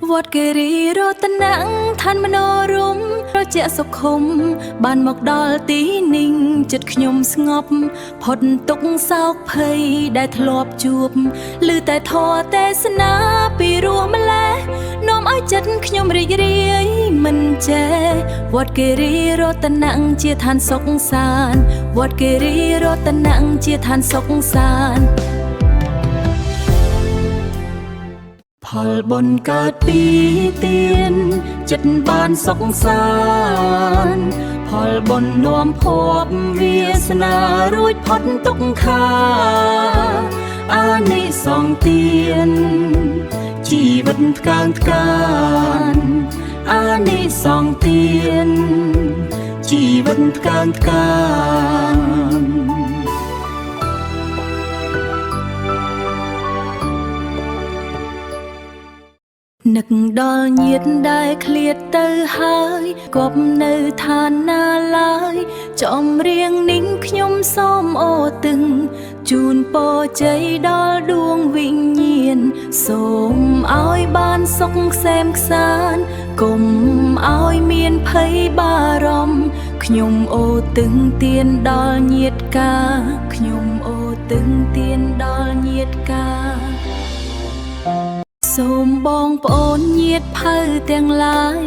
វត្តគិរីរតនៈឋានមនោរមរជាសុខុមបានមកដល់ទីនេះចិត្តខ្ញុំស្ងប់ផុតទុក្ខសោកភ័យដែលធ្លាប់ជួបឮតែធម៌ទេសនាពីរស់ម្លេះនាំឲ្យចិត្តខ្ញុំរីករាយមិនចេះវត្តគិរីរតនៈជាឋានសុខសាន្តវត្តគិរីរតនៈជាឋានសុខសាន្តផលបុណ្យកើតពីទានចិត្តបានសុខសាន្តផលបុណ្យនាំភពវាសនារួចផុតទុក្ខាអានិសង្សទានជីវិតថ្កើងថ្កានអានិសង្សទានជីវិតថ្កើងថ្កាននឹកដល់ញាតិដែលឃ្លាតទៅហើយគប់នៅឋានណាឡើយចំរៀងនេះខ្ញុំសូមអូទិញជូនពរជ័យដល់ដួងវិញ្ញាណសូមឲ្យបានសុខក្សែមខ្សាន្តកុំឲ្យមានភ័យបារម្ភខ្ញុំអូទិញទានដល់ញាតិកាខ្ញុំអូទិញទានដល់ញាតិកាសូមបងប្អូនញាតិភៅទាំងឡាយ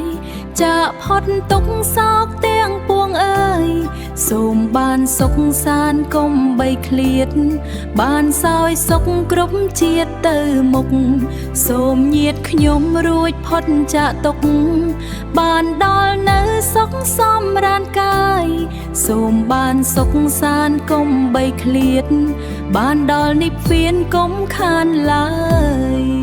ចាកផុតទុក្ខសោកទាំងពួងអើយសូមបានសុខសាន្តកុំបីឃ្លាតបានសោយសុខគ្រប់ជាតិទៅមុខសូមញាតិខ្ញុំរួចផុតចាកទុក្ខបានដល់នៅសុខសម្រានកាយសូមបានសុខសាន្តកុំបីឃ្លាតបានដល់និព្វានកុំខានឡើយ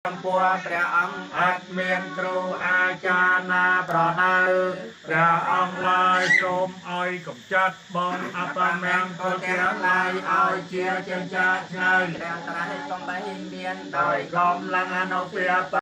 ចំពោះព្រះអង្គអត់មានគ្រូអាចារ្យណាប្រដៅព្រះអង្គឡើយសូមឲ្យកំចាត់បងអបមាំងពលទាំងឡាយឲ្យជាចិញ្ចាឆ្លើយព្រះត្រៃកុំបីមានដោយកំឡុងអនុពា